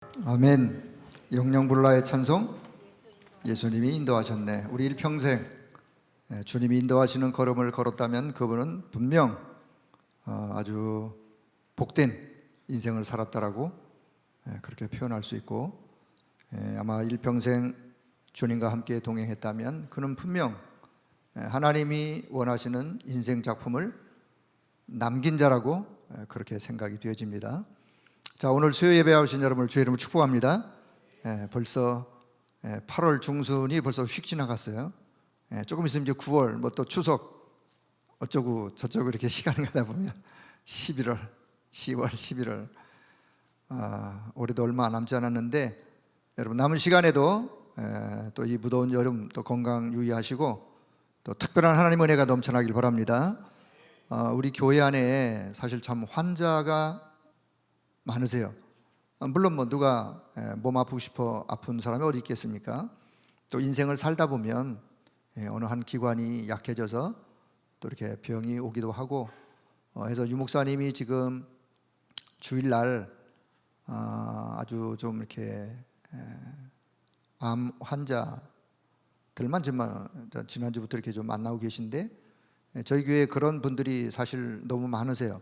아멘. 영영불라의 찬송, 예수님이 인도하셨네. 우리 일평생 주님이 인도하시는 걸음을 걸었다면 그분은 분명 아주 복된 인생을 살았다라고 그렇게 표현할 수 있고, 아마 일평생 주님과 함께 동행했다면 그는 분명 하나님이 원하시는 인생 작품을 남긴 자라고 그렇게 생각이 되어집니다. 자, 오늘 수요 예배 오신 여러분을 주의 이름으로 축복합니다. 벌써 8월 중순이 벌써 휙 지나갔어요. 조금 있으면 이제 9월, 뭐 또 추석 어쩌고 저쩌고 이렇게 시간이 가다 보면 11월, 10월, 11월 올해도 얼마 남지 않았는데, 여러분 남은 시간에도 또 이 무더운 여름 또 건강 유의하시고 또 특별한 하나님 은혜가 넘쳐나길 바랍니다. 우리 교회 안에 사실 참 환자가 많으세요. 물론 뭐 누가 몸 아프고 싶어 아픈 사람이 어디 있겠습니까? 또 인생을 살다 보면 어느 한 기관이 약해져서 또 이렇게 병이 오기도 하고 해서 유 목사님이 지금 주일날 아주 좀 이렇게 암 환자들만 지난주부터 이렇게 좀 만나고 계신데, 저희 교회에 그런 분들이 사실 너무 많으세요.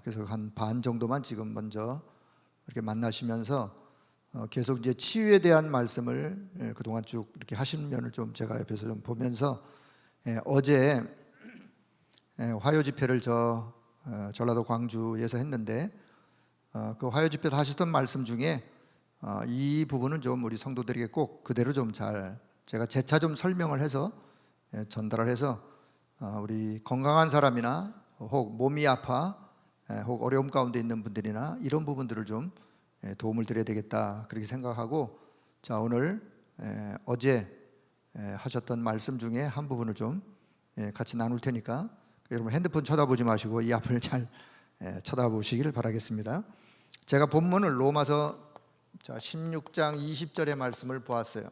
그래서 한 반 정도만 지금 먼저 이렇게 만나시면서 계속 이제 치유에 대한 말씀을 그동안 쭉 이렇게 하시는 면을 좀 제가 옆에서 좀 보면서, 어제 화요 집회를 전라도 광주에서 했는데, 그 화요 집회 하셨던 말씀 중에 이 부분은 좀 우리 성도들에게 꼭 그대로 좀 잘 제가 재차 좀 설명을 해서 전달을 해서 우리 건강한 사람이나 혹 몸이 아파 혹 어려움 가운데 있는 분들이나 이런 부분들을 좀 도움을 드려야 되겠다 그렇게 생각하고, 자, 오늘 어제 하셨던 말씀 중에 한 부분을 좀 같이 나눌 테니까 여러분 핸드폰 쳐다보지 마시고 이 앞을 잘 쳐다보시길 바라겠습니다. 제가 본문을 로마서 16장 20절의 말씀을 보았어요.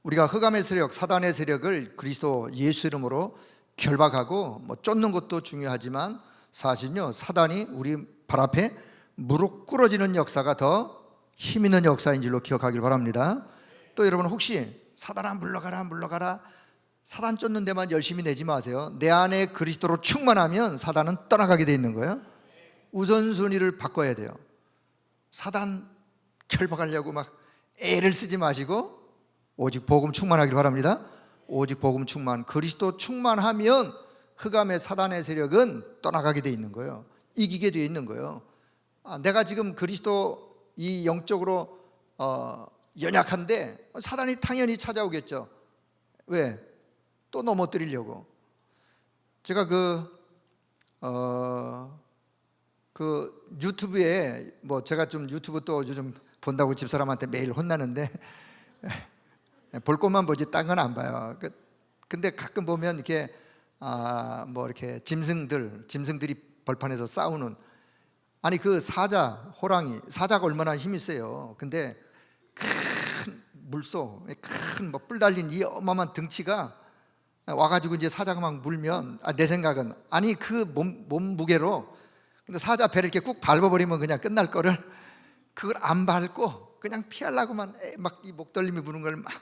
우리가 흑암의 세력, 사단의 세력을 그리스도 예수 이름으로 결박하고 쫓는 것도 중요하지만 사실은요, 사단이 우리 발 앞에 무릎 꿇어지는 역사가 더 힘 있는 역사인 줄로 기억하길 바랍니다. 또 여러분 혹시 사단아 물러가라 사단 쫓는 데만 열심히 내지 마세요. 내 안에 그리스도로 충만하면 사단은 떠나가게 돼 있는 거예요. 우선순위를 바꿔야 돼요. 사단 결박하려고 막 애를 쓰지 마시고 오직 복음 충만하길 바랍니다. 오직 복음 충만, 그리스도 충만하면 흑암의 사단의 세력은 떠나가게 돼 있는 거예요. 이기게 돼 있는 거예요. 내가 지금 그리스도 이 영적으로 연약한데 사단이 당연히 찾아오겠죠. 왜? 또 넘어뜨리려고. 제가 그 유튜브에 제가 좀 유튜브 또 요즘 본다고 집사람한테 매일 혼나는데 볼 것만 보지 딴 건 안 봐요. 근데 가끔 보면 이렇게 이렇게 짐승들이 벌판에서 싸우는, 아니 그 사자, 호랑이, 사자가 얼마나 힘이 세요. 근데 큰 물속, 큰 뿔 달린 이 어마어마한 등치가 와가지고 이제 사자가 막 물면 내 생각은 아니 그 몸 무게로, 근데 사자 배를 이렇게 꾹 밟아버리면 그냥 끝날 거를 그걸 안 밟고 그냥 피하려고만 막 이 목덜림이 부는 걸 막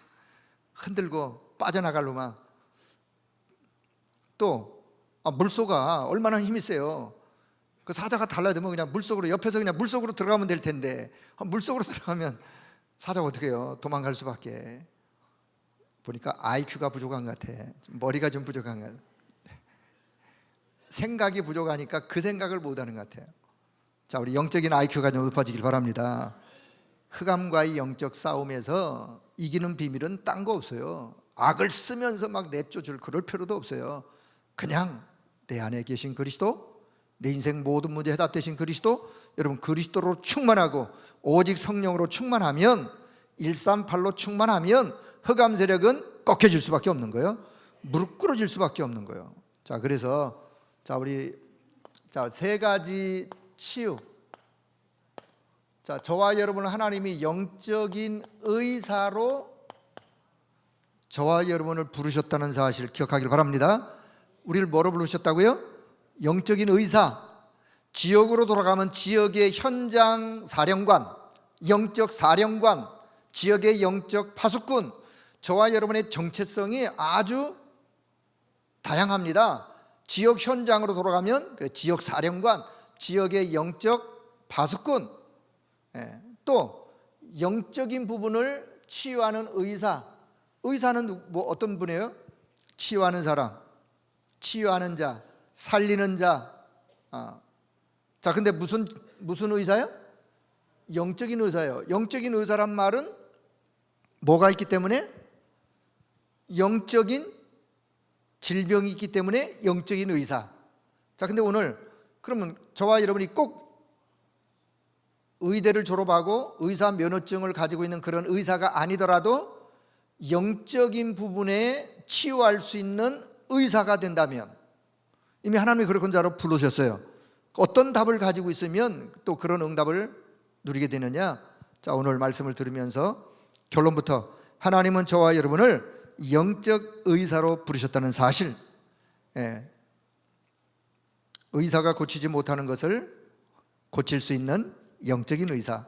흔들고 빠져나가려만. 또 물소가 얼마나 힘이 세요. 그 사자가 달라들면 그냥 물속으로, 옆에서 그냥 물속으로 들어가면 될 텐데 물속으로 들어가면 사자가 어떻게 해요? 도망갈 수밖에. 보니까 IQ가 부족한 것 같아. 머리가 좀 부족한 것 같아. 생각이 부족하니까 그 생각을 못하는 것 같아요. 자, 우리 영적인 IQ가 좀 높아지길 바랍니다. 흑암과의 영적 싸움에서 이기는 비밀은 딴 거 없어요. 악을 쓰면서 막 내쫓을 그럴 필요도 없어요. 그냥 내 안에 계신 그리스도, 내 인생 모든 문제 해답되신 그리스도, 여러분 그리스도로 충만하고 오직 성령으로 충만하면, 138로 충만하면 흑암 세력은 꺾여질 수밖에 없는 거예요. 무릎 꿇어질 수밖에 없는 거예요. 자, 그래서 우리 세 가지 치유. 자, 저와 여러분은 하나님이 영적인 의사로 저와 여러분을 부르셨다는 사실 기억하길 바랍니다. 우리를 뭐로 부르셨다고요? 영적인 의사. 지역으로 돌아가면 지역의 현장 사령관, 영적 사령관, 지역의 영적 파수꾼, 저와 여러분의 정체성이 아주 다양합니다. 지역 현장으로 돌아가면 지역 사령관, 지역의 영적 파수꾼, 또 영적인 부분을 치유하는 의사. 의사는 뭐 어떤 분이에요? 치유하는 사람, 치유하는 자, 살리는 자. 자, 근데 무슨 의사요? 영적인 의사예요. 영적인 의사란 말은 뭐가 있기 때문에? 영적인 질병이 있기 때문에 영적인 의사. 자, 근데 오늘 그러면 저와 여러분이 꼭 의대를 졸업하고 의사 면허증을 가지고 있는 그런 의사가 아니더라도 영적인 부분에 치유할 수 있는 의사가 된다면, 이미 하나님이 그런 자로 부르셨어요. 어떤 답을 가지고 있으면 또 그런 응답을 누리게 되느냐? 자, 오늘 말씀을 들으면서 결론부터 하나님은 저와 여러분을 영적 의사로 부르셨다는 사실, 의사가 고치지 못하는 것을 고칠 수 있는 영적인 의사,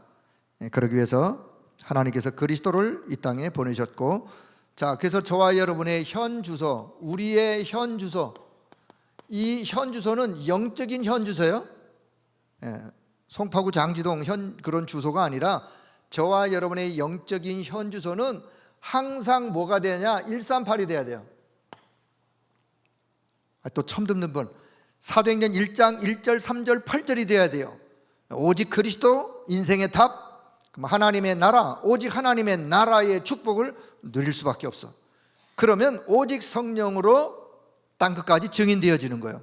그러기 위해서 하나님께서 그리스도를 이 땅에 보내셨고, 자, 그래서 저와 여러분의 현 주소, 우리의 현 주소, 이 현 주소는 영적인 현 주소예요. 송파구 장지동 그런 주소가 아니라 저와 여러분의 영적인 현 주소는 항상 뭐가 되냐? 138이 돼야 돼요. 또 처음 듣는 분, 사도행전 1장 1절 3절 8절이 돼야 돼요. 오직 그리스도, 인생의 답, 하나님의 나라, 오직 하나님의 나라의 축복을 누릴 수밖에 없어. 그러면 오직 성령으로 땅끝까지 증인되어지는 거예요.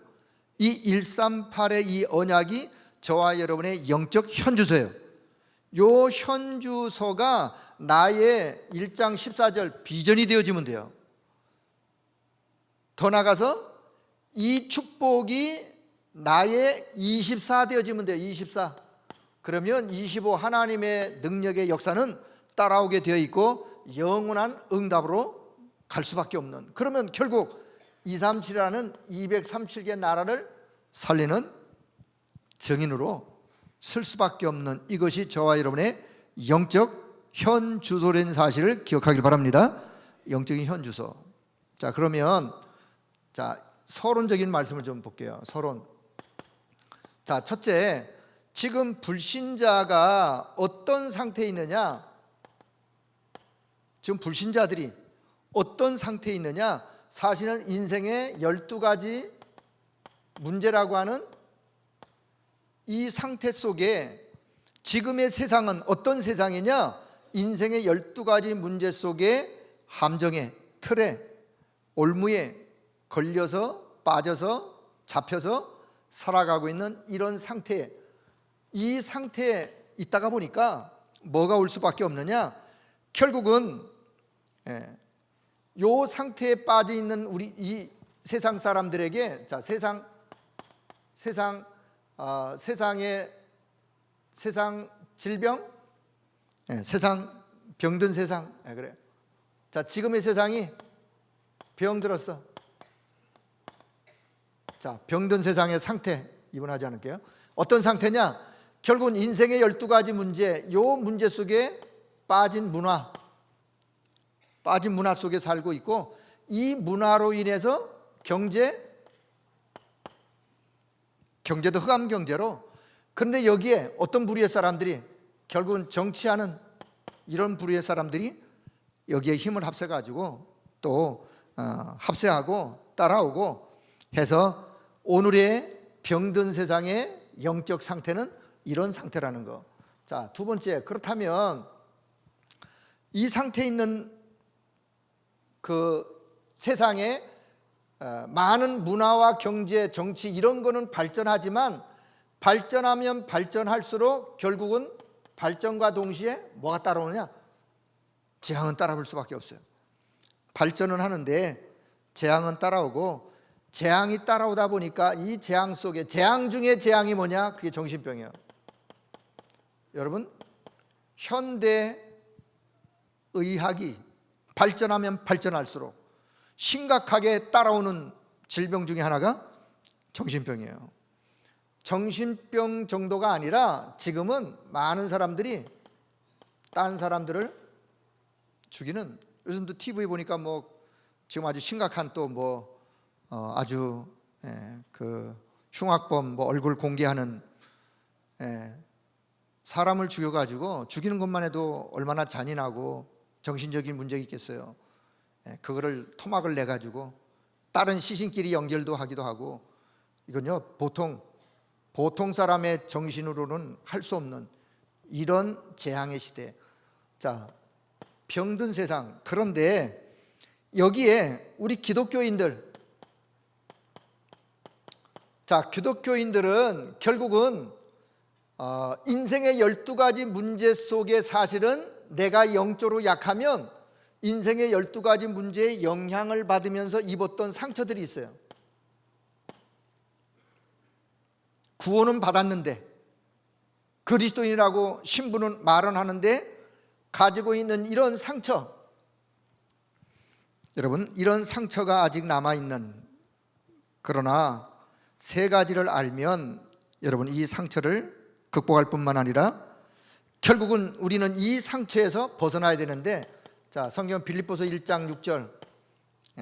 이 138의 이 언약이 저와 여러분의 영적 현주소예요. 요 현주소가 나의 1장 14절 비전이 되어지면 돼요. 더 나가서 이 축복이 나의 24 되어지면 돼요. 24. 그러면 25 하나님의 능력의 역사는 따라오게 되어 있고 영원한 응답으로 갈 수밖에 없는, 그러면 결국 237이라는 237개 나라를 살리는 증인으로 쓸 수밖에 없는, 이것이 저와 여러분의 영적 현주소라는 사실을 기억하길 바랍니다. 영적인 현주소. 자, 그러면 자, 서론적인 말씀을 좀 볼게요. 서론. 자, 첫째, 지금 불신자가 어떤 상태에 있느냐? 지금 불신자들이 어떤 상태에 있느냐? 사실은 인생의 12가지 문제라고 하는 이 상태 속에 지금의 세상은 어떤 세상이냐? 인생의 12가지 문제 속에 함정에, 틀에, 올무에 걸려서 빠져서 잡혀서 살아가고 있는 이런 상태에, 이 상태에 있다가 보니까 뭐가 올 수밖에 없느냐? 결국은 요 상태에 빠져 있는 우리 이 세상 사람들에게, 자, 세상 질병, 세상 병든 세상, 그래. 자, 지금의 세상이 병들었어. 자, 병든 세상의 상태 이번하지 않을게요. 어떤 상태냐? 결국은 인생의 12가지 문제, 요 문제 속에 빠진 문화 속에 살고 있고, 이 문화로 인해서 경제도 흑암 경제로, 그런데 여기에 어떤 부류의 사람들이, 결국은 정치하는 이런 부류의 사람들이 여기에 힘을 합쳐가지고 또 합세하고 따라오고 해서 오늘의 병든 세상의 영적 상태는 이런 상태라는 거. 자, 두 번째, 그렇다면 이 상태에 있는 그 세상에 많은 문화와 경제, 정치 이런 거는 발전하지만 발전하면 발전할수록 결국은 발전과 동시에 뭐가 따라오느냐? 재앙은 따라올 수밖에 없어요. 발전은 하는데 재앙은 따라오고, 재앙이 따라오다 보니까 이 재앙 속에, 재앙 중에 재앙이 뭐냐? 그게 정신병이에요. 여러분, 현대 의학이 발전하면 발전할수록 심각하게 따라오는 질병 중에 하나가 정신병이에요. 정신병 정도가 아니라 지금은 많은 사람들이 딴 사람들을 죽이는, 요즘도 TV 보니까 뭐 지금 아주 심각한 또 뭐 아주 그 흉악범 뭐 얼굴 공개하는, 사람을 죽여가지고 죽이는 것만 해도 얼마나 잔인하고 정신적인 문제가 있겠어요. 그거를 토막을 내가지고 다른 시신끼리 연결도 하기도 하고, 이건요 보통 사람의 정신으로는 할 수 없는 이런 재앙의 시대. 자, 병든 세상. 그런데 여기에 우리 기독교인들, 자, 기독교인들은 결국은 인생의 12가지 문제 속에 사실은 내가 영적으로 약하면 인생의 12가지 문제에 영향을 받으면서 입었던 상처들이 있어요. 구원은 받았는데, 그리스도인이라고 신부는 말은 하는데 가지고 있는 이런 상처, 여러분, 이런 상처가 아직 남아있는, 그러나 세 가지를 알면 여러분 이 상처를 극복할 뿐만 아니라 결국은 우리는 이 상처에서 벗어나야 되는데, 자, 성경 빌립보서 1장 6절,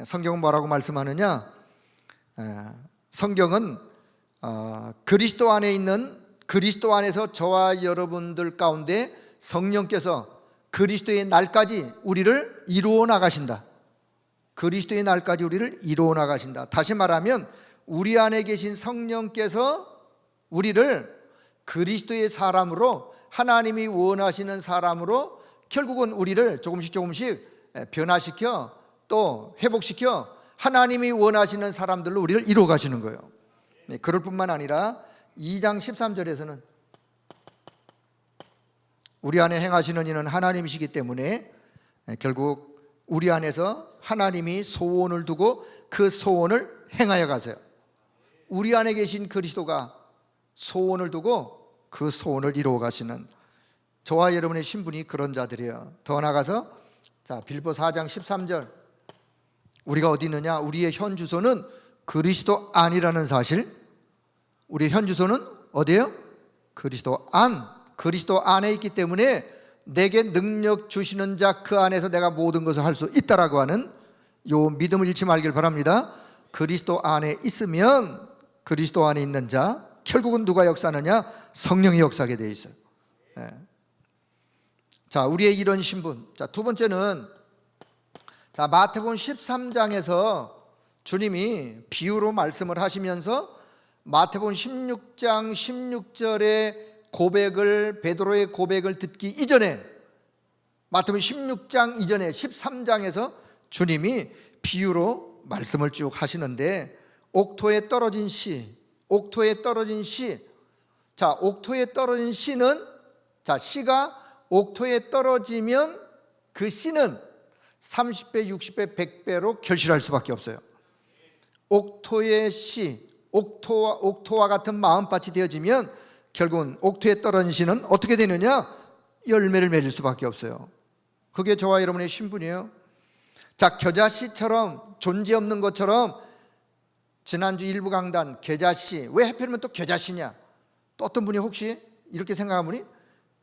성경은 뭐라고 말씀하느냐? 성경은 그리스도 안에 있는, 그리스도 안에서 저와 여러분들 가운데 성령께서 그리스도의 날까지 우리를 이루어 나가신다. 그리스도의 날까지 우리를 이루어 나가신다. 다시 말하면 우리 안에 계신 성령께서 우리를 그리스도의 사람으로, 하나님이 원하시는 사람으로 결국은 우리를 조금씩 변화시켜 또 회복시켜 하나님이 원하시는 사람들로 우리를 이루어 가시는 거예요. 그럴 뿐만 아니라 2장 13절에서는 우리 안에 행하시는 이는 하나님이시기 때문에 결국 우리 안에서 하나님이 소원을 두고 그 소원을 행하여 가세요. 우리 안에 계신 그리스도가 소원을 두고 그 소원을 이루어 가시는 저와 여러분의 신분이 그런 자들이에요. 더 나아가서 자, 빌립보 4장 13절, 우리가 어디 있느냐? 우리의 현 주소는 그리스도 안이라는 사실. 우리의 현 주소는 어디예요? 그리스도 안. 그리스도 안에 있기 때문에 내게 능력 주시는 자 그 안에서 내가 모든 것을 할 수 있다라고 하는 요 믿음을 잃지 말길 바랍니다. 그리스도 안에 있으면, 그리스도 안에 있는 자, 결국은 누가 역사하느냐? 성령이 역사하게 되어 있어요. 자, 우리의 이런 신분. 자, 두 번째는, 자, 마태복음 13장에서 주님이 비유로 말씀을 하시면서 마태복음 16장 16절의 고백을, 베드로의 고백을 듣기 이전에, 마태복음 16장 이전에 13장에서 주님이 비유로 말씀을 쭉 하시는데, 옥토에 떨어진 씨, 옥토에 떨어진 씨. 자, 옥토에 떨어진 씨는, 자, 씨가 옥토에 떨어지면 그 씨는 30배, 60배, 100배로 결실할 수밖에 없어요. 옥토의 씨, 옥토와 같은 마음밭이 되어지면 결국은 옥토에 떨어진 씨는 어떻게 되느냐? 열매를 맺을 수밖에 없어요. 그게 저와 여러분의 신분이에요. 자, 겨자씨처럼 존재 없는 것처럼, 지난주 일부 강단 겨자씨, 왜 하필이면 또 겨자씨냐? 또 어떤 분이 혹시 이렇게 생각하는 분이,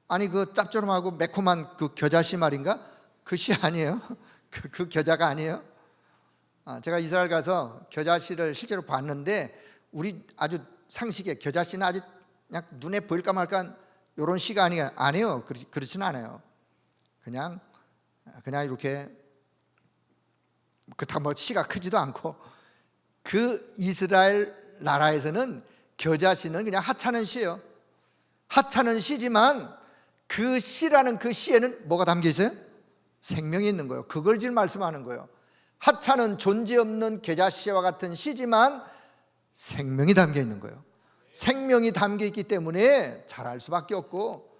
아니 그 짭조름하고 매콤한 그 겨자씨 말인가? 그 씨 아니에요? 그 겨자가 아니에요? 제가 이스라엘 가서 겨자씨를 실제로 봤는데, 우리 아주 상식에 겨자씨는 아주 그냥 눈에 보일까 말까 이런 씨가 아니에요. 그렇지는 않아요. 그냥 이렇게 그렇다고 뭐 씨가 크지도 않고, 그 이스라엘 나라에서는 겨자씨는 그냥 하찮은 씨예요. 하찮은 씨지만 그 씨라는 그 씨에는 뭐가 담겨 있어요? 생명이 있는 거예요. 그걸 지금 말씀하는 거예요. 하찮은 존재 없는 겨자씨와 같은 씨지만 생명이 담겨 있는 거예요. 생명이 담겨 있기 때문에 자랄 수밖에 없고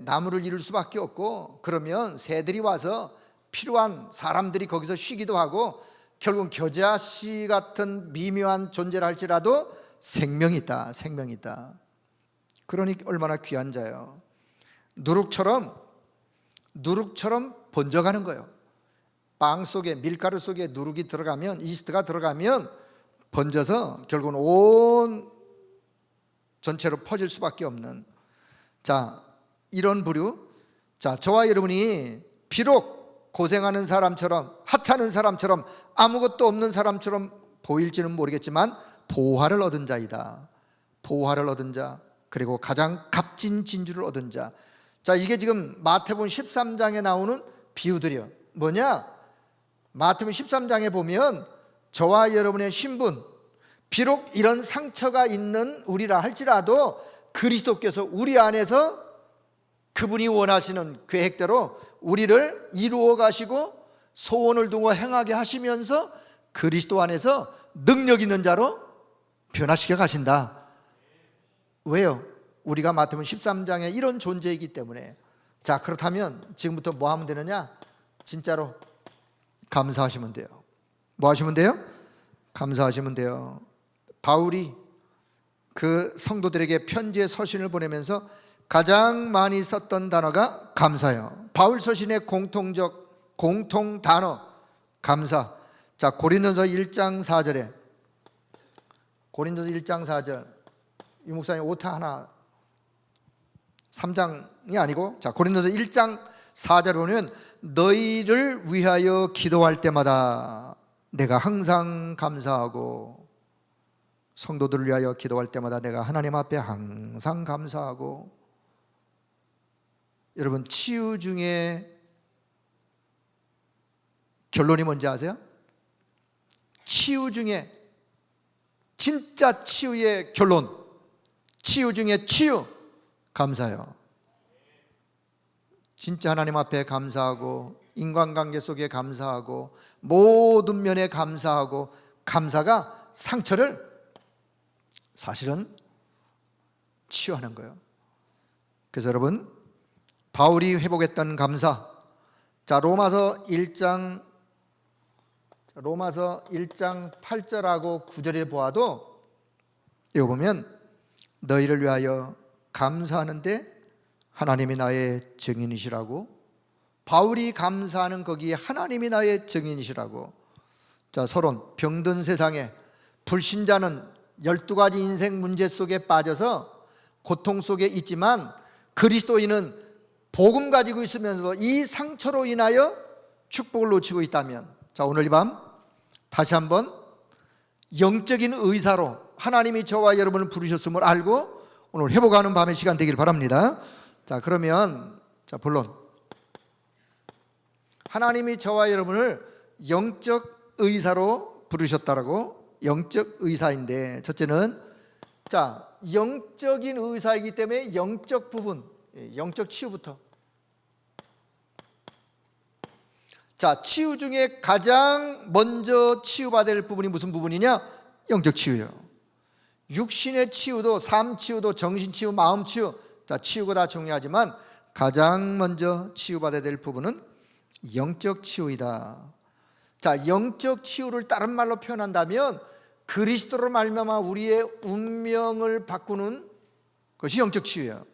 나무를 이룰 수밖에 없고, 그러면 새들이 와서 필요한 사람들이 거기서 쉬기도 하고, 결국은 겨자씨 같은 미묘한 존재를 할지라도 생명이 있다, 생명이 있다. 그러니 얼마나 귀한 자예요. 누룩처럼 번져가는 거예요. 빵 속에, 밀가루 속에 누룩이 들어가면, 이스트가 들어가면 번져서 결국은 온 전체로 퍼질 수밖에 없는, 자, 이런 부류. 자, 저와 여러분이 비록 고생하는 사람처럼, 하찮은 사람처럼, 아무것도 없는 사람처럼 보일지는 모르겠지만 보화를 얻은 자이다. 보화를 얻은 자, 그리고 가장 값진 진주를 얻은 자. 자, 이게 지금 마태복음 13장에 나오는 비유들이요. 뭐냐? 마태복음 13장에 보면 저와 여러분의 신분, 비록 이런 상처가 있는 우리라 할지라도 그리스도께서 우리 안에서 그분이 원하시는 계획대로 우리를 이루어 가시고 소원을 두고 행하게 하시면서 그리스도 안에서 능력 있는 자로 변화시켜 가신다. 왜요? 우리가 마태복음 13장에 이런 존재이기 때문에. 자, 그렇다면 지금부터 뭐 하면 되느냐? 진짜로 감사하시면 돼요. 뭐 하시면 돼요? 감사하시면 돼요. 바울이 그 성도들에게 편지의 서신을 보내면서 가장 많이 썼던 단어가 감사예요. 바울 서신의 공통 단어 감사. 자, 고린도서 1장 4절에, 고린도서 1장 4절, 이 목사님 오타 하나, 3장이 아니고, 자, 고린도서 1장 4절 보면 너희를 위하여 기도할 때마다 내가 항상 감사하고, 성도들을 위하여 기도할 때마다 내가 하나님 앞에 항상 감사하고. 여러분, 치유 중에 결론이 뭔지 아세요? 치유 중에 진짜 치유의 결론, 치유 중에 치유, 감사요. 진짜 하나님 앞에 감사하고, 인간관계 속에 감사하고, 모든 면에 감사하고, 감사가 상처를 사실은 치유하는 거예요. 그래서 여러분, 바울이 회복했던 감사, 자, 로마서 1장 8절하고 9절에 보아도 이거 보면 너희를 위하여 감사하는데 하나님이 나의 증인이시라고. 바울이 감사하는 거기에 하나님이 나의 증인이시라고. 자, 서론, 병든 세상에 불신자는 12가지 인생 문제 속에 빠져서 고통 속에 있지만 그리스도인은 복음 가지고 있으면서도 이 상처로 인하여 축복을 놓치고 있다면, 자, 오늘 이 밤 다시 한번 영적인 의사로 하나님이 저와 여러분을 부르셨음을 알고 오늘 회복하는 밤의 시간 되길 바랍니다. 자, 그러면, 자, 본론. 하나님이 저와 여러분을 영적 의사로 부르셨다라고. 영적 의사인데, 첫째는, 자, 영적인 의사이기 때문에 영적 부분, 영적 치유부터. 자, 치유 중에 가장 먼저 치유받을 부분이 무슨 부분이냐? 영적 치유예요. 육신의 치유도, 삶 치유도, 정신 치유, 마음 치유, 자, 치유가 다 중요하지만 가장 먼저 치유받아야 될 부분은 영적 치유이다. 자, 영적 치유를 다른 말로 표현한다면 그리스도로 말미암아 우리의 운명을 바꾸는 것이 영적 치유예요.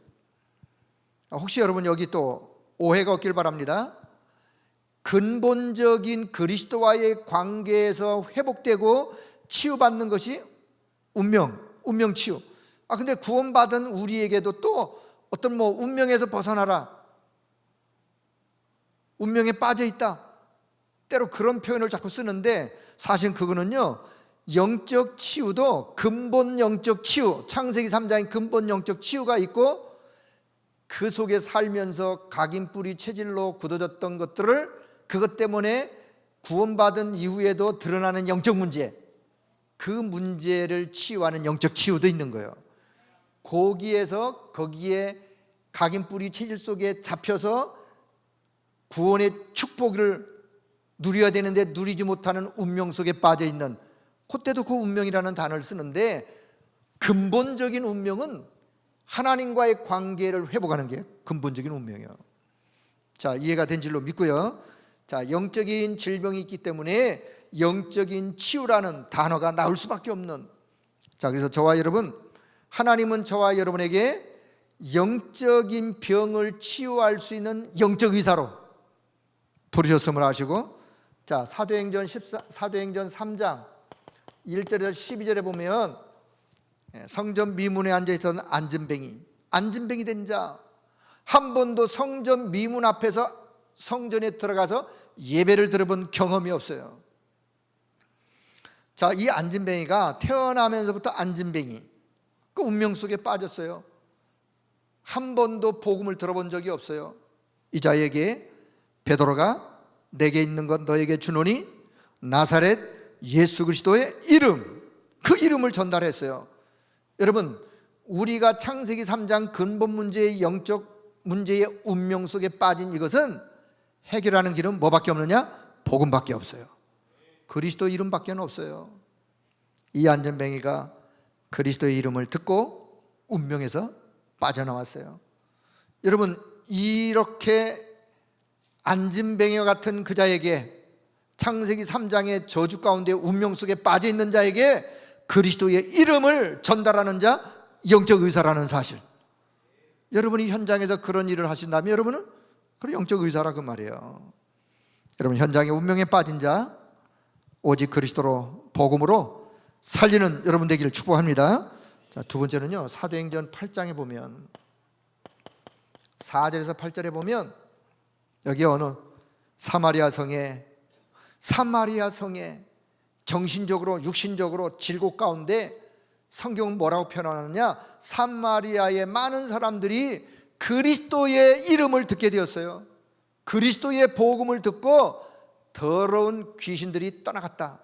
혹시 여러분 여기 또 오해가 없길 바랍니다. 근본적인 그리스도와의 관계에서 회복되고 치유받는 것이 운명 치유. 근데 구원받은 우리에게도 또 어떤 운명에서 벗어나라, 운명에 빠져 있다, 때로 그런 표현을 자꾸 쓰는데 사실 그거는요, 영적 치유도 근본 영적 치유, 창세기 3장의 근본 영적 치유가 있고 그 속에 살면서 각인뿌리 체질로 굳어졌던 것들을, 그것 때문에 구원받은 이후에도 드러나는 영적 문제, 그 문제를 치유하는 영적 치유도 있는 거예요. 거기에 각인뿌리 체질 속에 잡혀서 구원의 축복을 누려야 되는데 누리지 못하는 운명 속에 빠져 있는, 그때도 그 운명이라는 단어를 쓰는데 근본적인 운명은 하나님과의 관계를 회복하는 게 근본적인 운명이에요. 자, 이해가 된 줄로 믿고요. 자, 영적인 질병이 있기 때문에 영적인 치유라는 단어가 나올 수밖에 없는. 자, 그래서 저와 여러분, 하나님은 저와 여러분에게 영적인 병을 치유할 수 있는 영적 의사로 부르셨음을 아시고, 자, 사도행전 3장 1절에서 12절에 보면 성전 미문에 앉아있던 안진뱅이 된 자, 한 번도 성전 미문 앞에서 성전에 들어가서 예배를 들어본 경험이 없어요. 자, 이 안진뱅이가 태어나면서부터 안진뱅이, 그 운명 속에 빠졌어요. 한 번도 복음을 들어본 적이 없어요. 이 자에게 베드로가 내게 있는 것 너에게 주노니 나사렛 예수 그리스도의 이름, 그 이름을 전달했어요. 여러분, 우리가 창세기 3장 근본 문제의 영적 문제의 운명 속에 빠진 이것은 해결하는 길은 뭐밖에 없느냐? 복음밖에 없어요. 그리스도 이름밖에 없어요. 이 안진뱅이가 그리스도의 이름을 듣고 운명에서 빠져나왔어요. 여러분, 이렇게 안진뱅이와 같은 그 자에게, 창세기 3장의 저주 가운데 운명 속에 빠져 있는 자에게 그리스도의 이름을 전달하는 자, 영적 의사라는 사실. 여러분이 현장에서 그런 일을 하신다면 여러분은 그 영적 의사라 그 말이에요. 여러분, 현장에 운명에 빠진 자, 오직 그리스도로 복음으로 살리는 여러분 되기를 축복합니다. 자, 두 번째는요, 사도행전 8장에 보면 4절에서 8절에 보면 여기 어느 사마리아 성에 정신적으로 육신적으로 질곡 가운데 성경은 뭐라고 표현하느냐? 사마리아의 많은 사람들이 그리스도의 이름을 듣게 되었어요. 그리스도의 복음을 듣고 더러운 귀신들이 떠나갔다.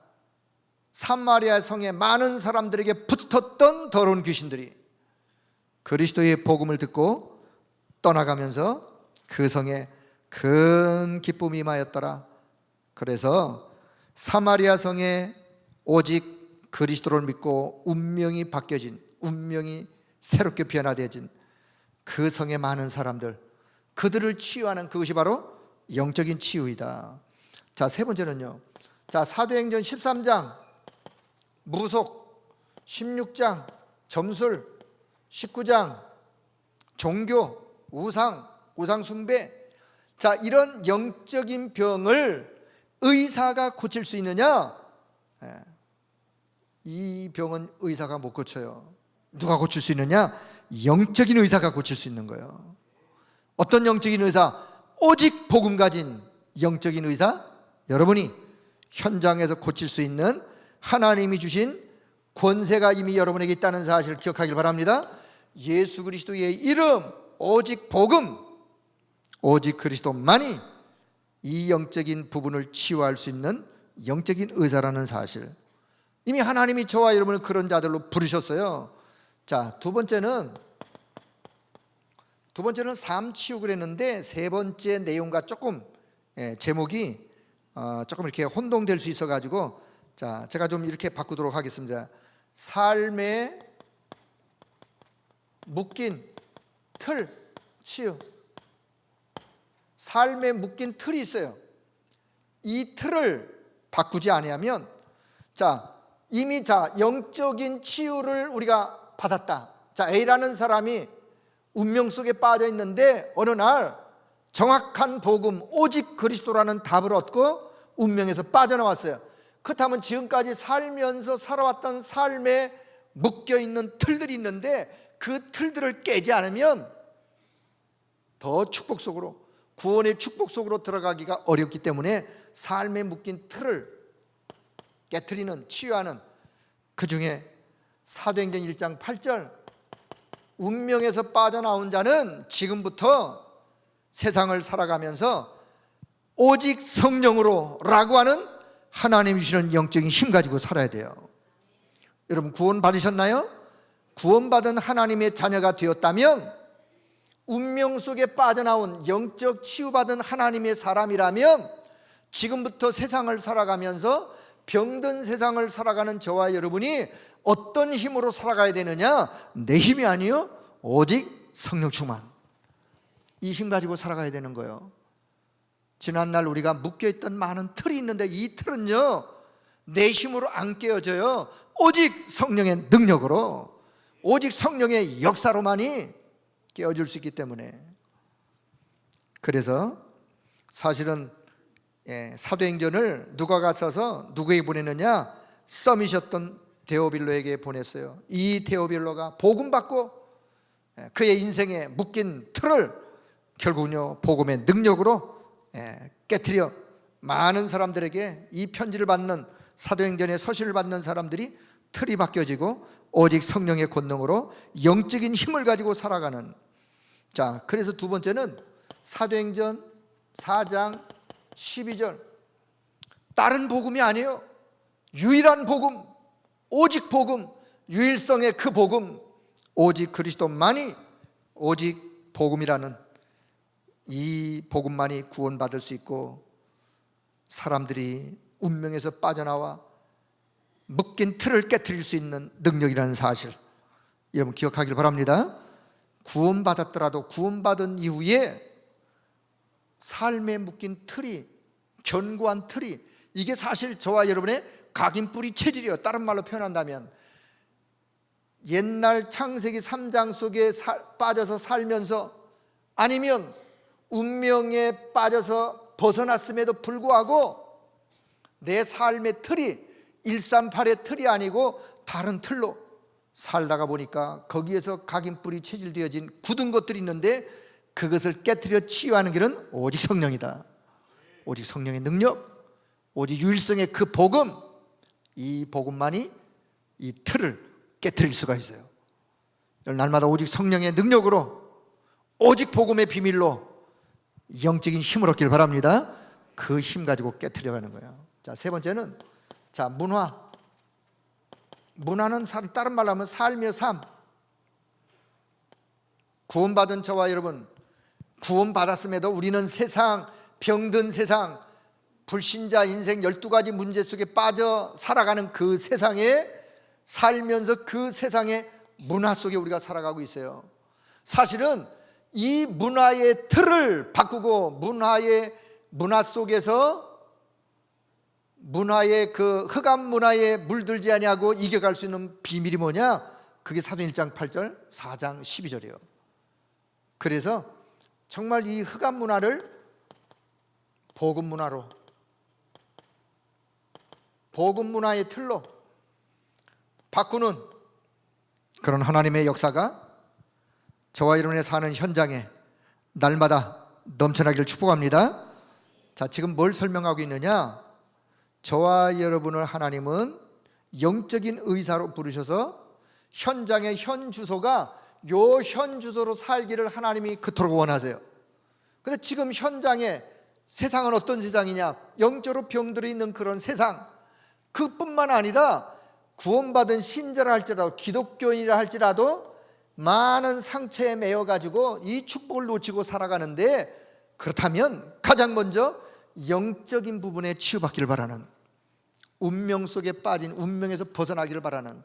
사마리아 성에 많은 사람들에게 붙었던 더러운 귀신들이 그리스도의 복음을 듣고 떠나가면서 그 성에 큰 기쁨이 임하였더라. 그래서 사마리아 성에 오직 그리스도를 믿고 운명이 바뀌어진, 운명이 새롭게 변화되어진 그 성의 많은 사람들, 그들을 치유하는 그것이 바로 영적인 치유이다. 자, 세 번째는요, 자, 사도행전 13장 무속, 16장 점술, 19장 종교, 우상 숭배. 자, 이런 영적인 병을 의사가 고칠 수 있느냐? 이 병은 의사가 못 고쳐요. 누가 고칠 수 있느냐? 영적인 의사가 고칠 수 있는 거예요. 어떤 영적인 의사? 오직 복음 가진 영적인 의사, 여러분이 현장에서 고칠 수 있는 하나님이 주신 권세가 이미 여러분에게 있다는 사실을 기억하길 바랍니다. 예수 그리스도의 이름, 오직 복음, 오직 그리스도만이 이 영적인 부분을 치유할 수 있는 영적인 의사라는 사실, 이미 하나님이 저와 여러분을 그런 자들로 부르셨어요. 자, 두 번째는 삶 치유 그랬는데 세 번째 내용과 조금 제목이 조금 이렇게 혼동될 수 있어가지고, 자, 제가 좀 이렇게 바꾸도록 하겠습니다. 삶에 묶인 틀 치유. 삶에 묶인 틀이 있어요. 이 틀을 바꾸지 아니하면, 자, 이미 영적인 치유를 우리가 받았다. 자, A라는 사람이 운명 속에 빠져 있는데 어느 날 정확한 복음, 오직 그리스도라는 답을 얻고 운명에서 빠져나왔어요. 그렇다면 지금까지 살면서 살아왔던 삶에 묶여있는 틀들이 있는데 그 틀들을 깨지 않으면 더 축복 속으로, 구원의 축복 속으로 들어가기가 어렵기 때문에 삶에 묶인 틀을 깨트리는, 치유하는, 그 중에 사도행전 1장 8절, 운명에서 빠져나온 자는 지금부터 세상을 살아가면서 오직 성령으로 라고 하는 하나님이 주시는 영적인 힘 가지고 살아야 돼요. 여러분, 구원 받으셨나요? 구원받은 하나님의 자녀가 되었다면, 운명 속에 빠져나온 영적 치유받은 하나님의 사람이라면 지금부터 세상을 살아가면서 병든 세상을 살아가는 저와 여러분이 어떤 힘으로 살아가야 되느냐? 내 힘이 아니요, 오직 성령 충만. 이 힘 가지고 살아가야 되는 거예요. 지난날 우리가 묶여있던 많은 틀이 있는데 이 틀은요, 내 힘으로 안 깨어져요. 오직 성령의 능력으로, 오직 성령의 역사로만이 깨어질 수 있기 때문에. 그래서 사실은 사도행전을 누가가 써서 누구에게 보내느냐? 썸이셨던 데오빌로에게 보냈어요. 이 데오빌로가 복음 받고 그의 인생에 묶인 틀을 결국은요 복음의 능력으로 깨트려 많은 사람들에게 이 편지를 받는, 사도행전의 서신을 받는 사람들이 틀이 바뀌어지고 오직 성령의 권능으로 영적인 힘을 가지고 살아가는. 자, 그래서 두 번째는 사도행전 4장 12절, 다른 복음이 아니에요. 유일한 복음, 오직 복음, 유일성의 그 복음, 오직 그리스도만이 오직 복음이라는 이 복음만이 구원받을 수 있고 사람들이 운명에서 빠져나와 묶인 틀을 깨트릴 수 있는 능력이라는 사실, 여러분 기억하길 바랍니다. 구원받았더라도 구원받은 이후에 삶에 묶인 틀이, 견고한 틀이, 이게 사실 저와 여러분의 각인뿌리 체질이에요. 다른 말로 표현한다면 옛날 창세기 3장 속에 빠져서 살면서, 아니면 운명에 빠져서 벗어났음에도 불구하고 내 삶의 틀이 138의 틀이 아니고 다른 틀로 살다가 보니까 거기에서 각인뿌리 체질되어진 굳은 것들이 있는데 그것을 깨트려 치유하는 길은 오직 성령이다. 오직 성령의 능력, 오직 유일성의 그 복음, 이 복음만이 이 틀을 깨트릴 수가 있어요. 날마다 오직 성령의 능력으로, 오직 복음의 비밀로 영적인 힘을 얻길 바랍니다. 그 힘 가지고 깨트려가는 거예요. 자, 세 번째는 문화는 다른 말로 하면 삶이요, 삶. 구원받은 저와 여러분, 구원받았음에도 우리는 세상, 병든 세상, 불신자 인생 12가지 문제 속에 빠져 살아가는 그 세상에 살면서 그 세상의 문화 속에 우리가 살아가고 있어요. 사실은 이 문화의 틀을 바꾸고 문화 속에서 문화의 그 흑암 문화에 물들지 아니하고 이겨갈 수 있는 비밀이 뭐냐? 그게 사도행 1장 8절, 4장 12절이에요. 그래서 정말 이 흑암 문화를 복음 문화로, 복음 문화의 틀로 바꾸는 그런 하나님의 역사가 저와 여러분의 사는 현장에 날마다 넘쳐나기를 축복합니다. 자, 지금 뭘 설명하고 있느냐? 저와 여러분을 하나님은 영적인 의사로 부르셔서 현장의 현 주소가 요 현 주소로 살기를 하나님이 그토록 원하세요. 근데 지금 현장에 세상은 어떤 세상이냐? 영적으로 병들어 있는 그런 세상. 그뿐만 아니라 구원받은 신자라 할지라도, 기독교인이라 할지라도 많은 상처에 매여 가지고 이 축복을 놓치고 살아가는데, 그렇다면 가장 먼저 영적인 부분에 치유받기를 바라는, 운명 속에 빠진, 운명에서 벗어나기를 바라는,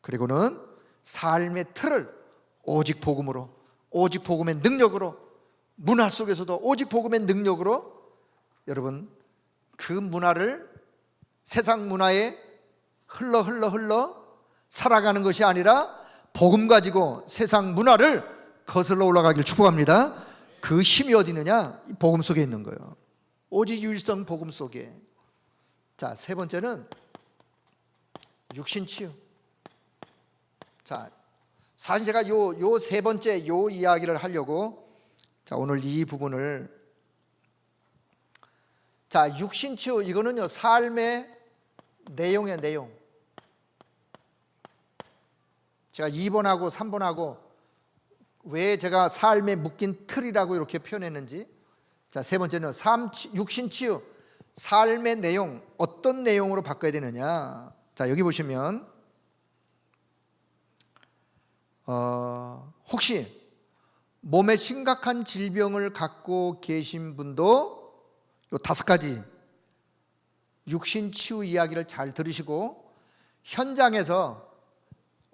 그리고는 삶의 틀을 오직 복음으로, 오직 복음의 능력으로, 문화 속에서도 오직 복음의 능력으로 여러분 그 문화를 세상 문화에 흘러 살아가는 것이 아니라 복음 가지고 세상 문화를 거슬러 올라가길 축복합니다. 그 힘이 어디 있느냐? 복음 속에 있는 거예요. 오직 유일성 복음 속에. 자, 세 번째는 육신 치유. 자, 사실 제가 요 세 번째 요 이야기를 하려고 자, 오늘 이 부분을, 자, 육신 치유, 이거는요 삶의 내용이에요. 내용. 제가 2번하고 3번하고 왜 제가 삶에 묶인 틀이라고 이렇게 표현했는지. 자, 세 번째는 육신 치유, 삶의 내용, 어떤 내용으로 바꿔야 되느냐. 자, 여기 보시면 혹시 몸에 심각한 질병을 갖고 계신 분도 요 5가지 육신 치유 이야기를 잘 들으시고, 현장에서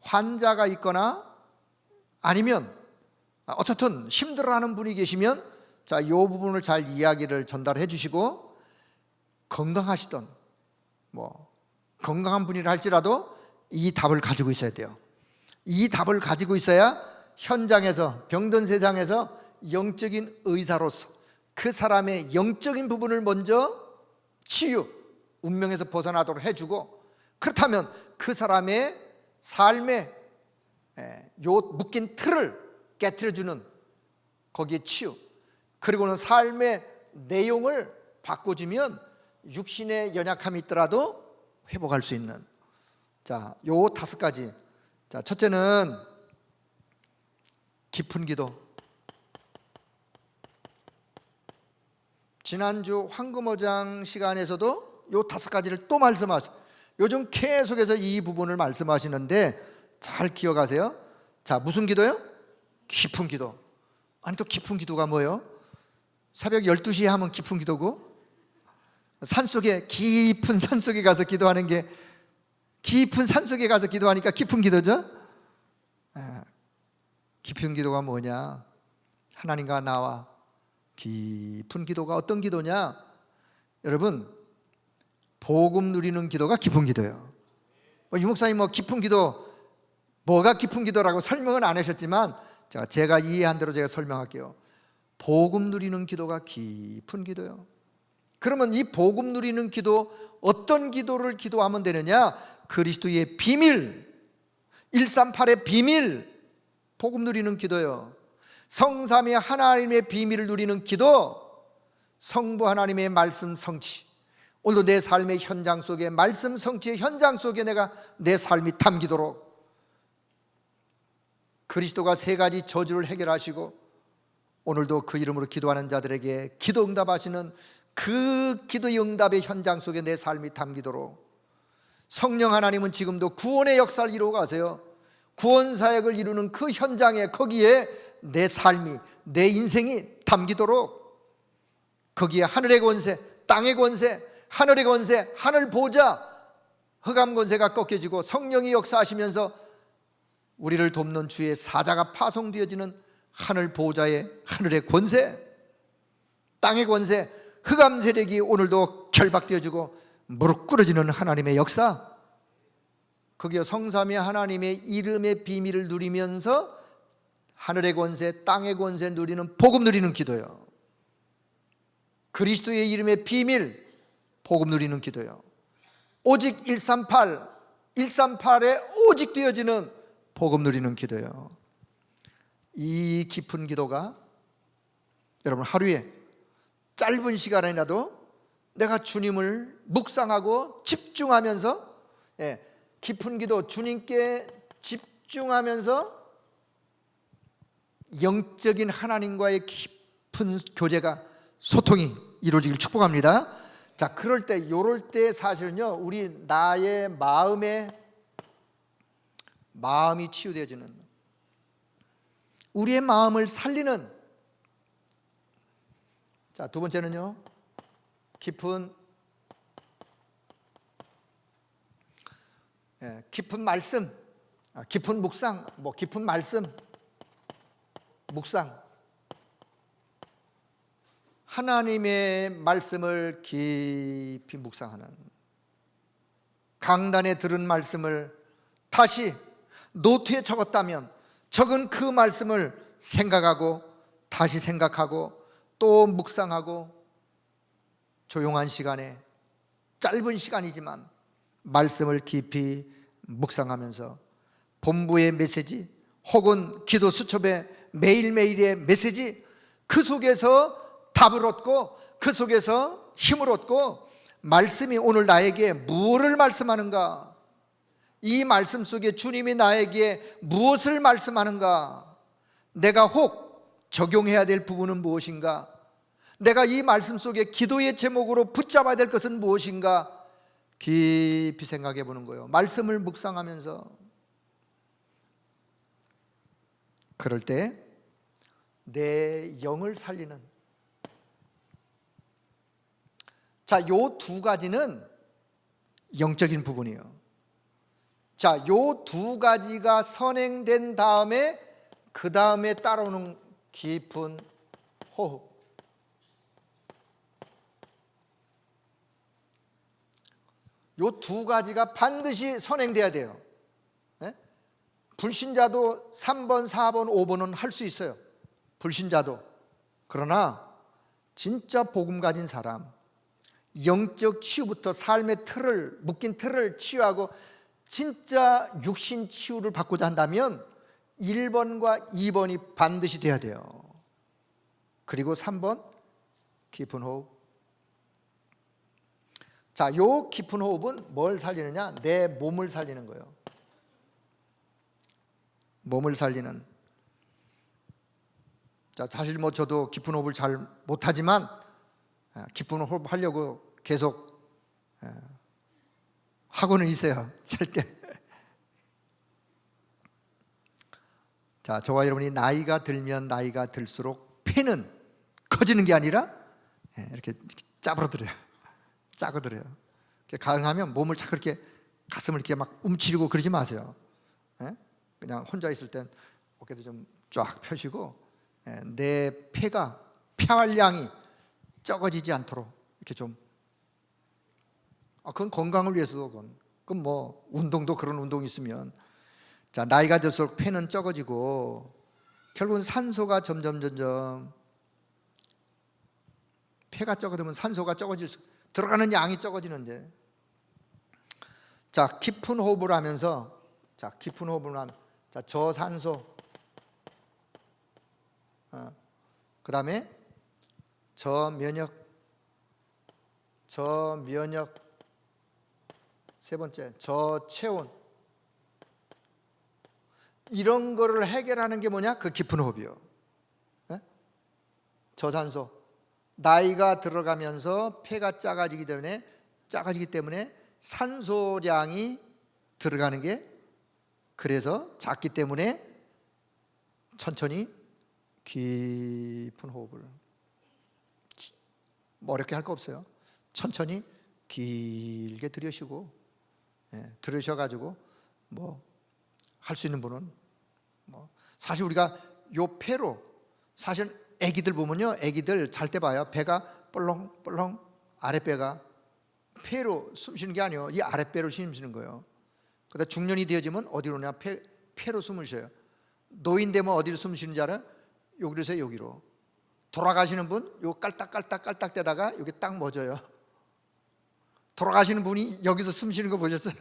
환자가 있거나 아니면 어떻든 힘들어하는 분이 계시면 자, 이 부분을 잘 이야기를 전달해 주시고, 건강하시던 건강한 분이라 할지라도 이 답을 가지고 있어야 돼요. 이 답을 가지고 있어야 현장에서, 병든 세상에서 영적인 의사로서 그 사람의 영적인 부분을 먼저 치유, 운명에서 벗어나도록 해주고, 그렇다면 그 사람의 삶의 요 묶인 틀을 깨트려주는 거기에 치유, 그리고는 삶의 내용을 바꿔주면 육신의 연약함이 있더라도 회복할 수 있는, 자, 요 5가지. 자, 첫째는 깊은 기도. 지난주 황금어장 시간에서도 요 5가지를 또 말씀하셨어요. 요즘 계속해서 이 부분을 말씀하시는데 잘 기억하세요. 자, 무슨 기도요? 깊은 기도. 아니, 또 깊은 기도가 뭐예요? 새벽 12시에 하면 깊은 기도고, 산속에, 깊은 산속에 가서 기도하는 게, 깊은 산속에 가서 기도하니까 깊은 기도죠. 깊은 기도가 뭐냐? 하나님과 나와 깊은 기도가 어떤 기도냐? 여러분, 복음 누리는 기도가 깊은 기도예요. 유 목사님 깊은 기도, 뭐가 깊은 기도라고 설명은 안 하셨지만 제가 이해한 대로 제가 설명할게요. 복음 누리는 기도가 깊은 기도예요. 그러면 이 복음 누리는 기도, 어떤 기도를 기도하면 되느냐? 그리스도의 비밀, 138의 비밀, 복음 누리는 기도예요. 성삼위 하나님의 비밀을 누리는 기도, 성부 하나님의 말씀 성취. 오늘도 내 삶의 현장 속에, 말씀 성취의 현장 속에 내가 내 삶이 담기도록 그리스도가 3가지 저주를 해결하시고 오늘도 그 이름으로 기도하는 자들에게 기도 응답하시는 그 기도의 응답의 현장 속에 내 삶이 담기도록 성령 하나님은 지금도 구원의 역사를 이루어 가세요. 구원 사역을 이루는 그 현장에, 거기에 내 삶이, 내 인생이 담기도록 거기에 하늘의 권세, 땅의 권세, 하늘의 권세, 하늘 보좌, 흑암 권세가 꺾여지고 성령이 역사하시면서 우리를 돕는 주의 사자가 파송되어지는 하늘 보좌의 하늘의 권세, 땅의 권세, 흑암 세력이 오늘도 결박되어지고 무릎 꿇어지는 하나님의 역사, 거기에 성삼위 하나님의 이름의 비밀을 누리면서 하늘의 권세, 땅의 권세 누리는, 복음 누리는 기도요. 그리스도의 이름의 비밀, 복음 누리는 기도요. 오직 138에 오직 되어지는 복음 누리는 기도요. 이 깊은 기도가 여러분 하루에 짧은 시간이라도 내가 주님을 묵상하고 집중하면서, 깊은 기도, 주님께 집중하면서 영적인 하나님과의 깊은 교제가, 소통이 이루어지길 축복합니다. 자, 그럴 때, 요럴 때 사실은요, 우리 나의 마음이 치유되어지는, 우리의 마음을 살리는. 자, 2번째는요, 깊은 말씀, 깊은 묵상, 깊은 말씀, 묵상. 하나님의 말씀을 깊이 묵상하는, 강단에 들은 말씀을 다시 노트에 적었다면 적은 그 말씀을 생각하고 다시 생각하고 또 묵상하고, 조용한 시간에, 짧은 시간이지만 말씀을 깊이 묵상하면서 본부의 메시지 혹은 기도 수첩의 매일매일의 메시지, 그 속에서 답을 얻고 그 속에서 힘을 얻고, 말씀이 오늘 나에게 무엇을 말씀하는가, 이 말씀 속에 주님이 나에게 무엇을 말씀하는가, 내가 혹 적용해야 될 부분은 무엇인가, 내가 이 말씀 속에 기도의 제목으로 붙잡아야 될 것은 무엇인가, 깊이 생각해 보는 거예요. 말씀을 묵상하면서. 그럴 때 내 영을 살리는, 자, 요 2가지는 영적인 부분이에요. 자, 요 2가지가 선행된 다음에 그 다음에 따라오는 깊은 호흡. 요 2가지가 반드시 선행돼야 돼요. 불신자도 3번, 4번, 5번은 할 수 있어요. 불신자도. 그러나 진짜 복음 가진 사람, 영적 치유부터 삶의 틀을, 묶인 틀을 치유하고 진짜 육신 치유를 받고자 한다면 1번과 2번이 반드시 돼야 돼요. 그리고 3번 깊은 호흡. 자, 요 깊은 호흡은 뭘 살리느냐? 내 몸을 살리는 거예요. 몸을 살리는. 자, 사실 뭐 저도 깊은 호흡을 잘 못하지만 깊은 호흡 하려고 계속 하고는 있어요. 짧게. 자, 저와 여러분이 나이가 들면 나이가 들수록 폐는 커지는 게 아니라 이렇게 짜부러들어요. 짜고들어요. 가능하면 몸을 자꾸 이렇게 가슴을 이렇게 막 움츠리고 그러지 마세요. 그냥 혼자 있을 땐 어깨도 좀 쫙 펴시고 내 폐가 폐활량이 적어지지 않도록 이렇게 좀. 그건 건강을 위해서도 그건 뭐 운동도 그런 운동이 있으면. 자, 나이가 들수록 폐는 적어지고 결국은 산소가 점점 폐가 적어지면 산소가 들어가는 양이 적어지는데. 자, 깊은 호흡을 하면서, 자, 깊은 호흡을 하면, 자, 저산소, 그 다음에 저면역, 세 번째 저체온. 이런 거를 해결하는 게 뭐냐? 그 깊은 호흡이요. 저산소. 나이가 들어가면서 폐가 작아지기 때문에 산소량이 들어가는 게, 그래서 작기 때문에 천천히 깊은 호흡을, 뭐 어렵게 할 거 없어요. 천천히 길게 들이쉬고, 들으셔가지고 뭐 할 수 있는 분은 뭐. 사실 우리가 요 폐로, 사실 애기들 보면요, 애기들 잘 때 봐요. 배가 뻘렁뻘렁, 아랫배가. 폐로 숨 쉬는 게 아니에요. 이 아랫배로 숨 쉬는 거예요. 그러다 중년이 되어지면 어디로 냐? 폐로 숨을 쉬어요. 노인 되면 어디로 숨 쉬는지 알아요? 여기로 해서 여기로. 돌아가시는 분, 요 깔딱깔딱 대다가 여기 딱 멎어요. 돌아가시는 분이 여기서 숨 쉬는 거 보셨어요?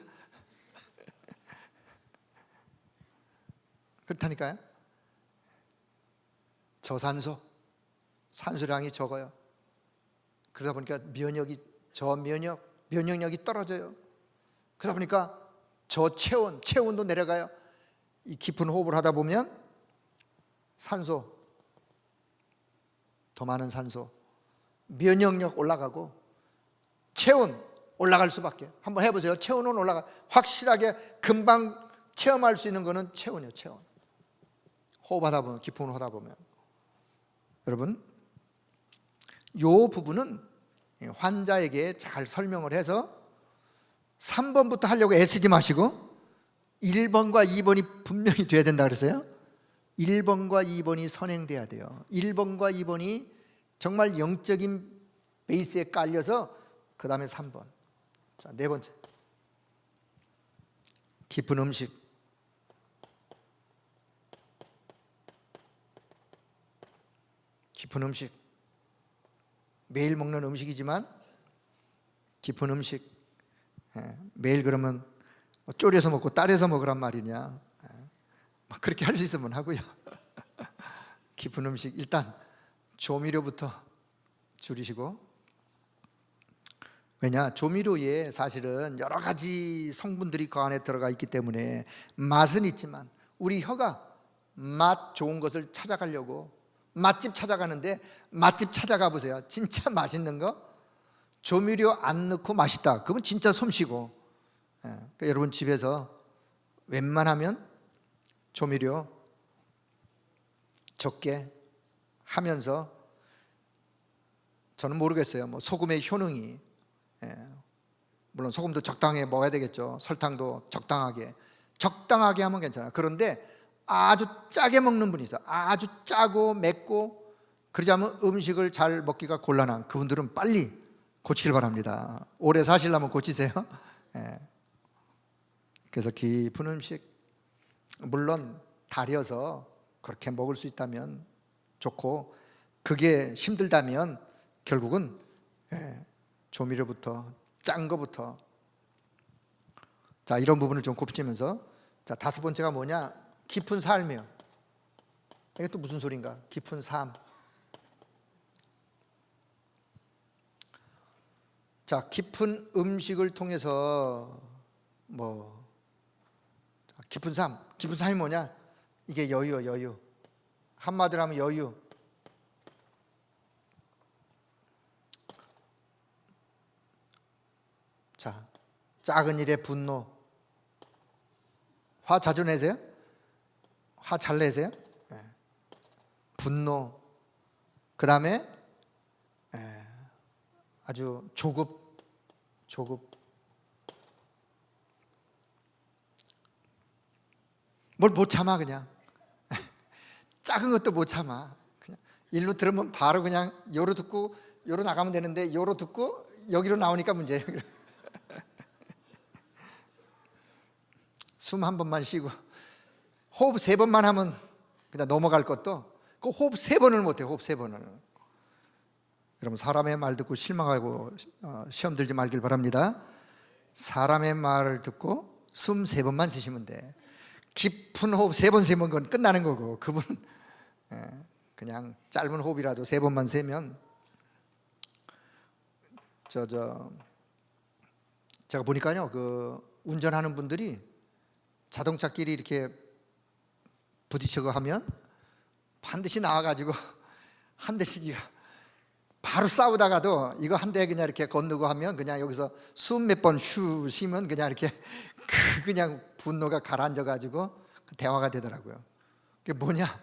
그렇다니까요. 저산소, 산소량이 적어요. 그러다 보니까 면역력이 떨어져요. 그러다 보니까 체온도 내려가요. 이 깊은 호흡을 하다 보면 산소, 더 많은 산소, 면역력 올라가고 체온 올라갈 수밖에. 한번 해보세요. 체온은 확실하게 금방 체험할 수 있는 거는 체온이에요. 체온. 호흡하다 보면, 깊은 호흡하다 보면. 여러분, 이 부분은 환자에게 잘 설명을 해서 3번부터 하려고 애쓰지 마시고 1번과 2번이 분명히 돼야 된다 그랬어요. 1번과 2번이 선행돼야 돼요. 1번과 2번이 정말 영적인 베이스에 깔려서 그 다음에 3번. 자, 네 번째, 깊은 음식. 깊은 음식, 매일 먹는 음식이지만 깊은 음식. 매일 그러면 졸여서 먹고 따려서 먹으란 말이냐, 그렇게 할 수 있으면 하고요. 깊은 음식, 일단 조미료부터 줄이시고. 왜냐? 조미료에 사실은 여러 가지 성분들이 그 안에 들어가 있기 때문에 맛은 있지만 우리 혀가 맛 좋은 것을 찾아가려고 맛집 찾아가는데, 맛집 찾아가 보세요. 진짜 맛있는 거 조미료 안 넣고 맛있다, 그건 진짜 솜씨고. 그러니까 여러분 집에서 웬만하면 조미료 적게 하면서, 저는 모르겠어요, 뭐 소금의 효능이, 물론 소금도 적당히 먹어야 되겠죠. 설탕도 적당하게 하면 괜찮아요. 그런데 아주 짜게 먹는 분이 있어요. 아주 짜고 맵고, 그러자면 음식을 잘 먹기가 곤란한 그분들은 빨리 고치길 바랍니다. 오래 사시려면 고치세요. 그래서 깊은 음식, 물론 달여서 그렇게 먹을 수 있다면 좋고, 그게 힘들다면 결국은 조미료부터, 짠 거부터. 자, 이런 부분을 좀 곱씹으면서, 자, 다섯 번째가 뭐냐? 깊은 삶이요. 이게 또 무슨 소린가? 깊은 삶. 자, 깊은 음식을 통해서 깊은 삶. 깊은 삶이 뭐냐? 이게 여유요, 여유. 한마디로 하면 여유. 자, 작은 일에 분노. 화 자주 내세요? 화 잘 내세요? 네. 분노. 그 다음에 아주 조급. 뭘 못 참아 그냥. 작은 것도 못 참아. 그냥 일로 들으면 바로 그냥 요로 듣고 요로 나가면 되는데 요로 듣고 여기로 나오니까 문제예요. 숨 한 번만 쉬고 호흡 3번만 하면 그냥 넘어갈 것도 그 호흡 3번을 못해요. 호흡 3번을. 여러분, 사람의 말 듣고 실망하고 시험 들지 말길 바랍니다. 사람의 말을 듣고 숨 3번만 쉬시면 돼. 깊은 호흡 3번 세면 그건 끝나는 거고, 그분 그냥 짧은 호흡이라도 3번만 세면 제가 보니까요, 그 운전하는 분들이 자동차끼리 이렇게 부딪히고 하면 반드시 나와가지고 한 대씩 바로 싸우다가도 이거 한 대 그냥 이렇게 건너고 하면 그냥 여기서 숨 몇 번 쉬면 그냥 이렇게 그냥 분노가 가라앉아가지고 대화가 되더라고요. 그게 뭐냐?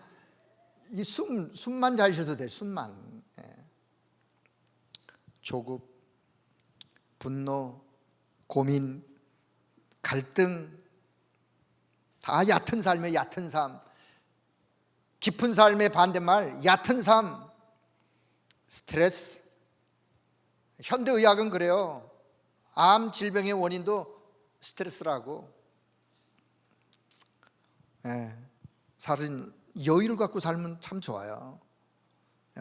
이 숨만 잘 쉬어도 돼. 숨만. 조급, 분노, 고민, 갈등, 다 얕은 삶이에요. 얕은 삶. 깊은 삶의 반대말 얕은 삶. 스트레스. 현대의학은 그래요. 암 질병의 원인도 스트레스라고. 사실은 여유를 갖고 살면 참 좋아요.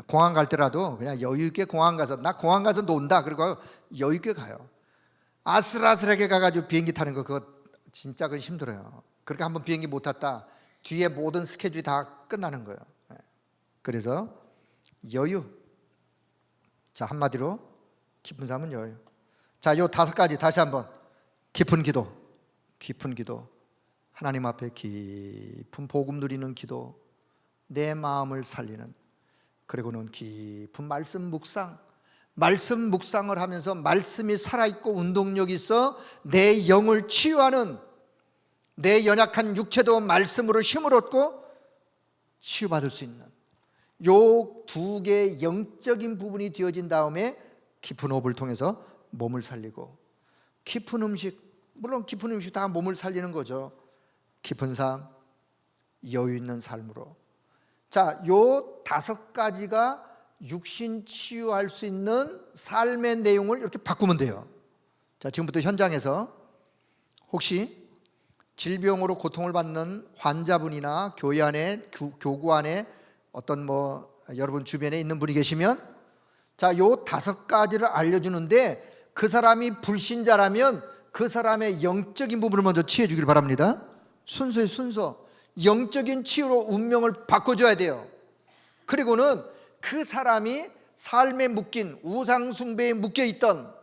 공항 갈 때라도 그냥 여유 있게 공항 가서, 나 공항 가서 논다 그러고 여유 있게 가요. 아슬아슬하게 가가지고 비행기 타는 거 그거 진짜 그건 힘들어요. 그렇게 한번 비행기 못 탔다, 뒤에 모든 스케줄이 다 끝나는 거예요. 그래서 여유. 자, 한마디로 깊은 삶은 여유. 자, 요 5가지 다시 한번. 깊은 기도. 깊은 기도. 하나님 앞에 깊은 복음 누리는 기도. 내 마음을 살리는. 그리고는 깊은 말씀 묵상. 말씀 묵상을 하면서 말씀이 살아있고 운동력이 있어 내 영을 치유하는, 내 연약한 육체도 말씀으로 힘을 얻고 치유받을 수 있는 요 2개의 영적인 부분이 되어진 다음에 깊은 호흡을 통해서 몸을 살리고, 깊은 음식, 물론 깊은 음식 다 몸을 살리는 거죠. 깊은 삶, 여유 있는 삶으로. 자, 요 5가지가 육신 치유할 수 있는 삶의 내용을 이렇게 바꾸면 돼요. 자, 지금부터 현장에서 혹시 질병으로 고통을 받는 환자분이나 교회 안에, 교구 안에 어떤 여러분 주변에 있는 분이 계시면, 자, 요 5가지를 알려주는데 그 사람이 불신자라면 그 사람의 영적인 부분을 먼저 치유해 주길 바랍니다. 순서의 순서. 영적인 치유로 운명을 바꿔줘야 돼요. 그리고는 그 사람이 삶에 묶인, 우상 숭배에 묶여 있던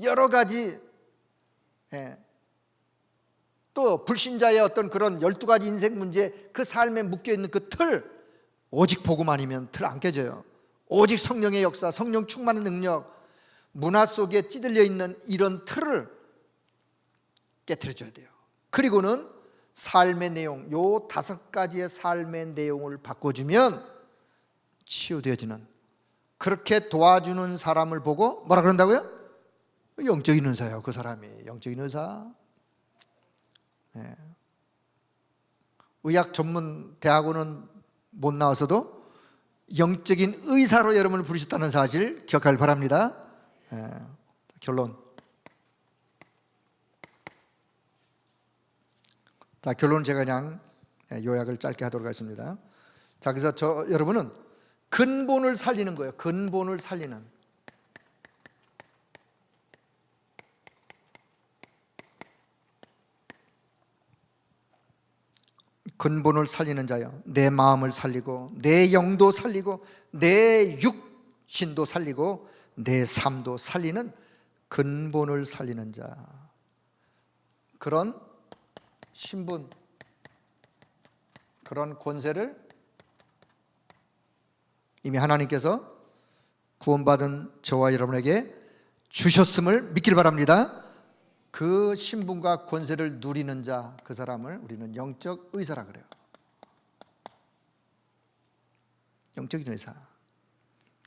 여러 가지, 또 불신자의 어떤 그런 12가지 인생 문제, 그 삶에 묶여 있는 그 틀, 오직 복음 아니면 틀 안 깨져요. 오직 성령의 역사, 성령 충만한 능력, 문화 속에 찌들려 있는 이런 틀을 깨트려줘야 돼요. 그리고는 삶의 내용, 요 5가지의 삶의 내용을 바꿔주면 치유되어지는, 그렇게 도와주는 사람을 보고 뭐라 그런다고요? 영적인 은사예요. 그 사람이 영적인 은사. 의학 전문 대학원은 못 나와서도 영적인 의사로 여러분을 부르셨다는 사실 기억하길 바랍니다. 결론. 자, 결론은 제가 그냥 요약을 짧게 하도록 하겠습니다. 자, 그래서 여러분은 근본을 살리는 거예요. 근본을 살리는. 근본을 살리는 자요, 내 마음을 살리고 내 영도 살리고 내 육신도 살리고 내 삶도 살리는 근본을 살리는 자, 그런 신분, 그런 권세를 이미 하나님께서 구원받은 저와 여러분에게 주셨음을 믿기를 바랍니다. 그 신분과 권세를 누리는 자, 그 사람을 우리는 영적 의사라 그래요. 영적인 의사.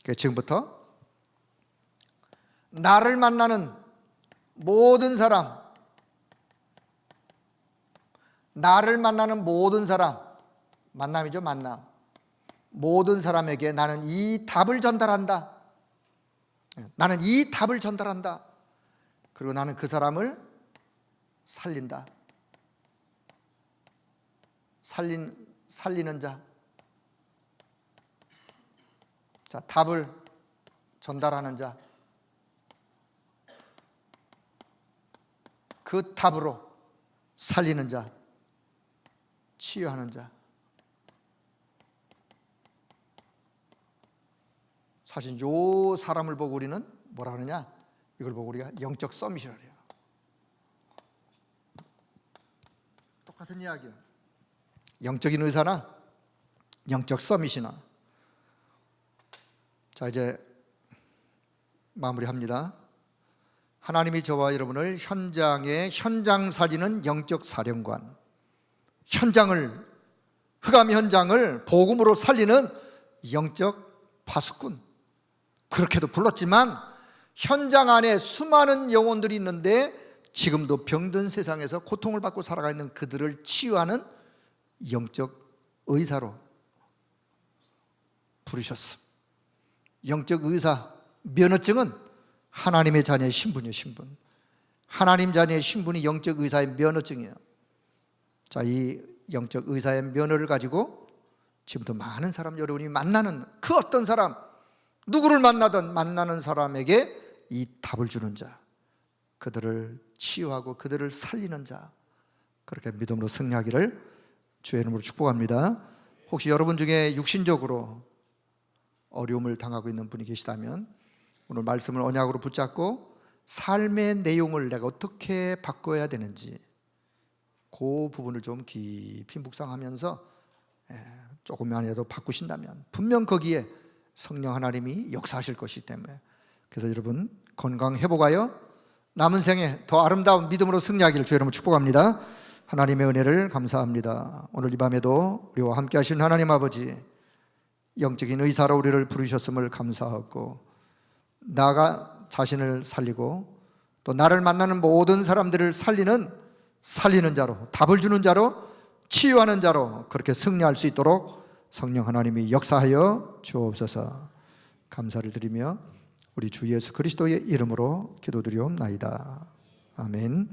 그러니까 지금부터 나를 만나는 모든 사람, 나를 만나는 모든 사람, 만남이죠, 만남. 모든 사람에게 나는 이 답을 전달한다. 나는 이 답을 전달한다. 그리고 나는 그 사람을 살린다. 살리는 자. 자, 답을 전달하는 자. 그 답으로 살리는 자. 치유하는 자. 사실 요 사람을 보고 우리는 뭐라 그러냐? 이걸 보고 우리가 영적 서밋이라 그래요. 똑같은 이야기야. 영적인 의사나 영적 서밋이나. 자, 이제 마무리합니다. 하나님이 저와 여러분을 현장 살리는 영적 사령관, 흑암 현장을 복음으로 살리는 영적 파수꾼, 그렇게도 불렀지만 현장 안에 수많은 영혼들이 있는데 지금도 병든 세상에서 고통을 받고 살아가 있는 그들을 치유하는 영적 의사로 부르셨어. 영적 의사 면허증은 하나님의 자녀의 신분이에요. 신분. 하나님 자녀의 신분이 영적 의사의 면허증이에요. 자, 이 영적 의사의 면허를 가지고 지금부터 많은 사람, 여러분이 만나는 그 어떤 사람, 누구를 만나든 만나는 사람에게 이 답을 주는 자, 그들을 치유하고 그들을 살리는 자, 그렇게 믿음으로 승리하기를 주의 이름으로 축복합니다. 혹시 여러분 중에 육신적으로 어려움을 당하고 있는 분이 계시다면 오늘 말씀을 언약으로 붙잡고 삶의 내용을 내가 어떻게 바꿔야 되는지 그 부분을 좀 깊이 묵상하면서 조금만이라도 바꾸신다면 분명 거기에 성령 하나님이 역사하실 것이기 때문에, 그래서 여러분 건강 회복하여 남은 생에 더 아름다운 믿음으로 승리하기를 주의 이름으로 축복합니다. 하나님의 은혜를 감사합니다. 오늘 이 밤에도 우리와 함께 하신 하나님 아버지, 영적인 의사로 우리를 부르셨음을 감사하고 나가 자신을 살리고 또 나를 만나는 모든 사람들을 살리는 자로, 답을 주는 자로, 치유하는 자로 그렇게 승리할 수 있도록 성령 하나님이 역사하여 주옵소서. 감사를 드리며 우리 주 예수 그리스도의 이름으로 기도드리옵나이다. 아멘.